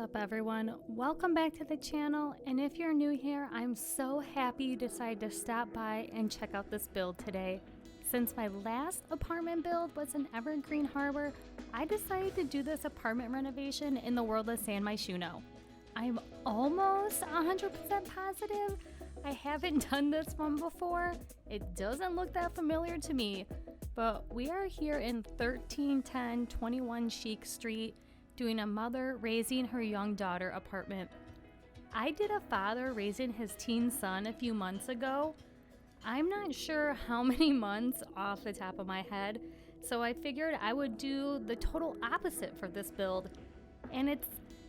up, everyone? Welcome back to the channel, and if you're new here, I'm so happy you decided to stop by and check out this build today. Since my last apartment build was in Evergreen Harbor, I decided to do this apartment renovation in the world of San Myshuno. I'm almost 100% positive I haven't done this one before. It doesn't look that familiar to me, but we are here in 1310 21 Chic Street, doing a mother raising her young daughter apartment. I did a father raising his teen son a few months ago. I'm not sure how many months off the top of my head, so I figured I would do the total opposite for this build. And it's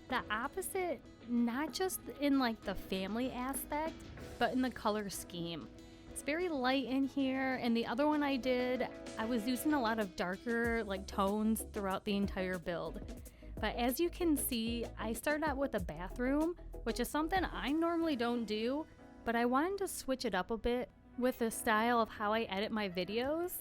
the opposite not just in like the family aspect, but in the color scheme. It's very light in here, and the other one I did, I was using a lot of darker like tones throughout the entire build. But as you can see, I started out with a bathroom, which is something I normally don't do, but I wanted to switch it up a bit with the style of how I edit my videos.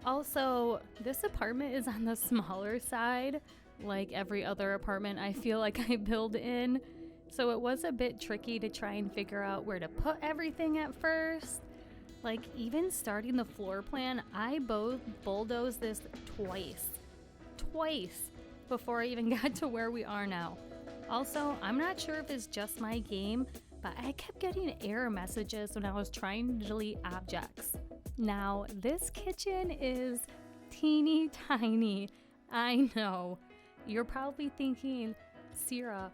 Also, this apartment is on the smaller side, like every other apartment I feel like I build in, so it was a bit tricky to try and figure out where to put everything at first. Like, even starting the floor plan, I bulldozed this twice before I even got to where we are now. Also, I'm not sure if it's just my game, but I kept getting error messages when I was trying to delete objects. Now, this kitchen is teeny tiny. I know. You're probably thinking, Sierra,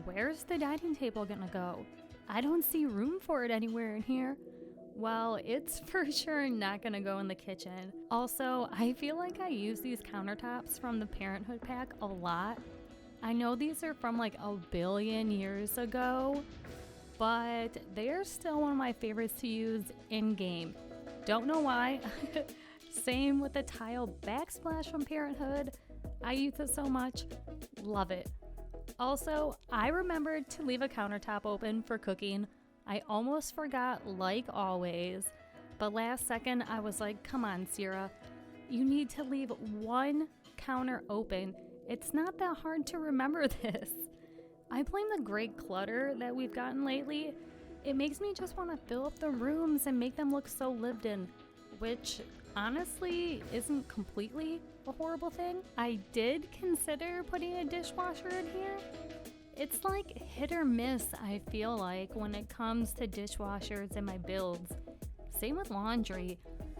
where's the dining table gonna go? I don't see room for it anywhere in here. Well, it's for sure not gonna go in the kitchen. Also, I feel like I use these countertops from the Parenthood pack a lot. I know these are from like a billion years ago, but they're still one of my favorites to use in game. Don't know why. Same with the tile backsplash from Parenthood. I use it so much. Love it. Also, I remembered to leave a countertop open for cooking. I almost forgot, like always, but last second I was like, come on, Sierra, you need to leave one counter open. It's not that hard to remember this. I blame the great clutter that we've gotten lately. It makes me just want to fill up the rooms and make them look so lived in, which honestly isn't completely a horrible thing. I did consider putting a dishwasher in here. It's like hit or miss, I feel like, when it comes to dishwashers in my builds. Same with laundry.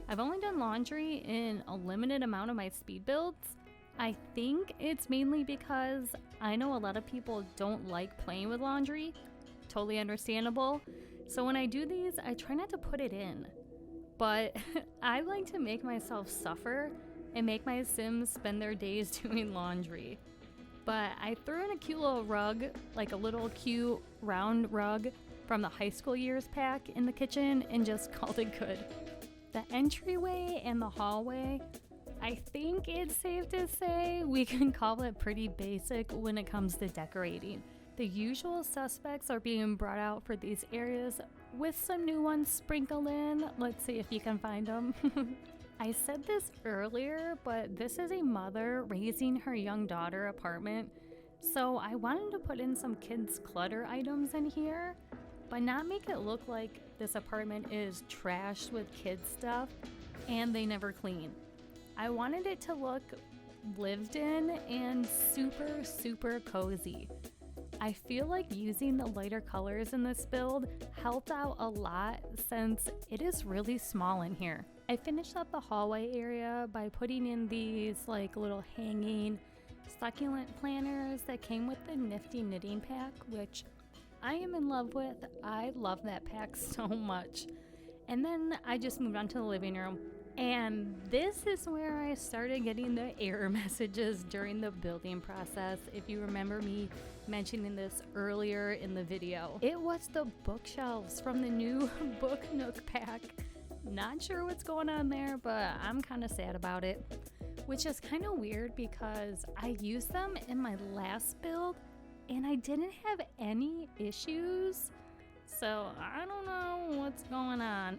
I've only done laundry in a limited amount of my speed builds. I think it's mainly because I know a lot of people don't like playing with laundry. Totally understandable. So when I do these, I try not to put it in. But I like to make myself suffer and make my Sims spend their days doing laundry. But I threw in a cute little rug, like a little cute round rug from the high school years pack in the kitchen, and just called it good. The entryway and the hallway, I think it's safe to say we can call it pretty basic when it comes to decorating. The usual suspects are being brought out for these areas with some new ones sprinkled in. Let's see if you can find them. I said this earlier, but this is a mother raising her young daughter apartment, so I wanted to put in some kids' clutter items in here, but not make it look like this apartment is trashed with kids' stuff and they never clean. I wanted it to look lived in and super cozy. I feel like using the lighter colors in this build helped out a lot since it is really small in here. I finished up the hallway area by putting in these like little hanging succulent planters that came with the nifty knitting pack, which I am in love with. I love that pack so much. And then I just moved on to the living room. And this is where I started getting the error messages during the building process, if you remember me mentioning this earlier in the video. It was the bookshelves from the new Book Nook pack. Not sure what's going on there, but I'm kind of sad about it. Which is kind of weird because I used them in my last build and I didn't have any issues. So I don't know what's going on.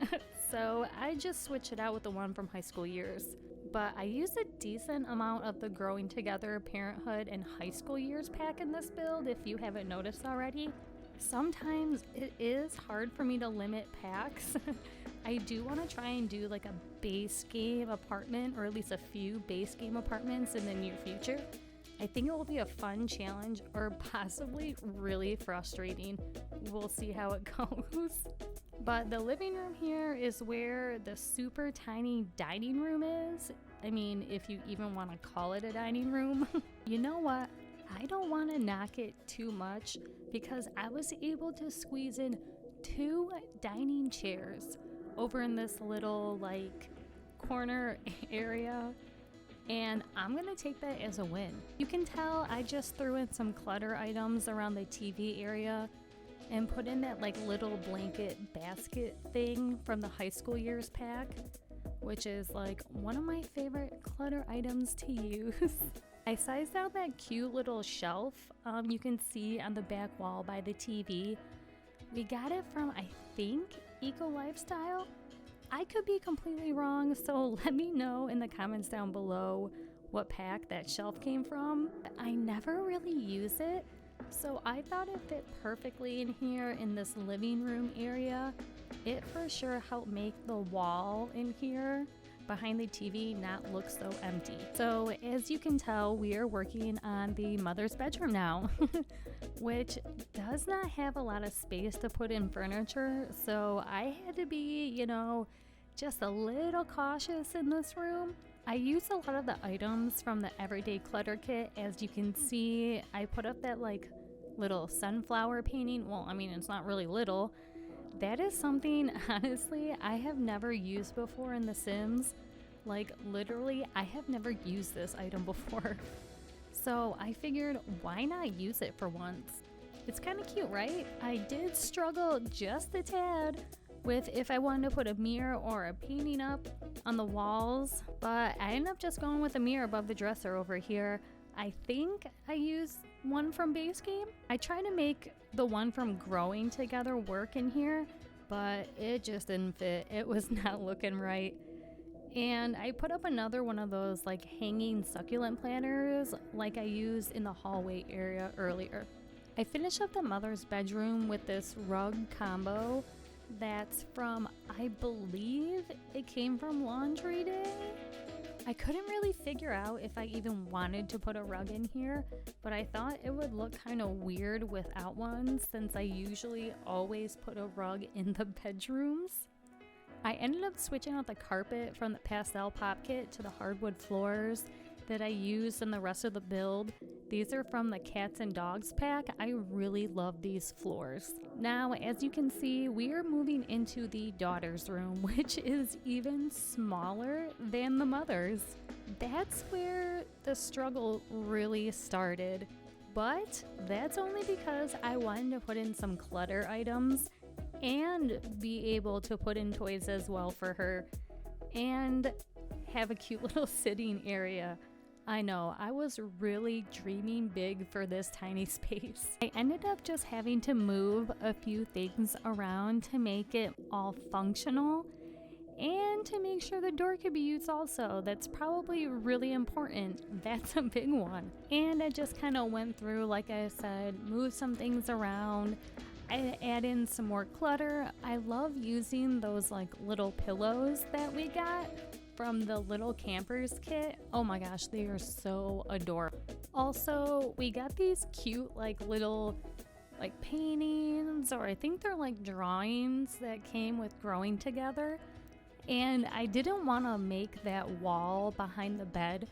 So I just switched it out with the one from high school years. but I used a decent amount of the Growing Together Parenthood and High School Years pack in this build, if you haven't noticed already. Sometimes it is hard for me to limit packs. I do want to try and do like a base game apartment, or at least a few base game apartments in the near future. I think it will be a fun challenge, or possibly really frustrating. We'll see how it goes. But the living room here is where the super tiny dining room is. I mean, if you even want to call it a dining room. You know what? I don't want to knock it too much because I was able to squeeze in 2 dining chairs over in this little like corner area, and I'm gonna take that as a win. You can tell I just threw in some clutter items around the TV area and put in that like little blanket basket thing from the High School Years pack, which is like one of my favorite clutter items to use. I sized out that cute little shelf you can see on the back wall by the TV. We got it from, I think, Eco Lifestyle. I could be completely wrong, so let me know in the comments down below what pack that shelf came from. I never really use it, so I thought it fit perfectly in here in this living room area. It for sure helped make the wall in here behind the TV not look so empty. So as you can tell, we are working on the mother's bedroom now, which does not have a lot of space to put in furniture. So I had to be, you know, just a little cautious in this room. I used a lot of the items from the Everyday Clutter Kit. As you can see, I put up that like little sunflower painting. Well, I mean, it's not really little. That is something, honestly, I have never used before in The Sims. Like, literally, I have never used this item before. So I figured, why not use it for once? It's kind of cute, right? I did struggle just a tad with if I wanted to put a mirror or a painting up on the walls, but I ended up just going with a mirror above the dresser over here. I think I used one from base game. I tried to make the one from Growing Together work in here, but it just didn't fit. It was not looking right. And I put up another one of those like hanging succulent planters like I used in the hallway area earlier. I finished up the mother's bedroom with this rug combo that's from, I believe it came from Laundry Day. I couldn't really figure out if I even wanted to put a rug in here, but I thought it would look kind of weird without one since I usually always put a rug in the bedrooms. I ended up switching out the carpet from the pastel pop kit to the hardwood floors that I used in the rest of the build. These are from the Cats and Dogs pack. I really love these floors. Now, as you can see, we are moving into the daughter's room, which is even smaller than the mother's. That's where the struggle really started. But that's only because I wanted to put in some clutter items and be able to put in toys as well for her and have a cute little sitting area. I know, I was really dreaming big for this tiny space. I ended up just having to move a few things around to make it all functional and to make sure the door could be used also. That's probably really important. That's a big one. And I just kind of went through, like I said, moved some things around. I add in some more clutter. I love using those like little pillows that we got from the Little Campers kit. Oh my gosh, they are so adorable. Also, we got these cute like little like paintings, or I think they're like drawings that came with Growing Together. And I didn't want to make that wall behind the bed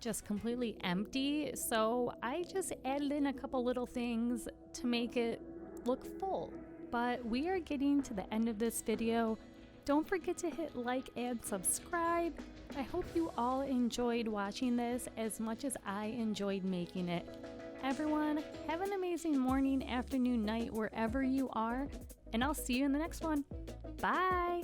just completely empty, so I just added in a couple little things to make it look full. But we are getting to the end of this video. Don't forget to hit like and subscribe. I hope you all enjoyed watching this as much as I enjoyed making it. Everyone, have an amazing morning, afternoon, night, wherever you are, and I'll see you in the next one. Bye!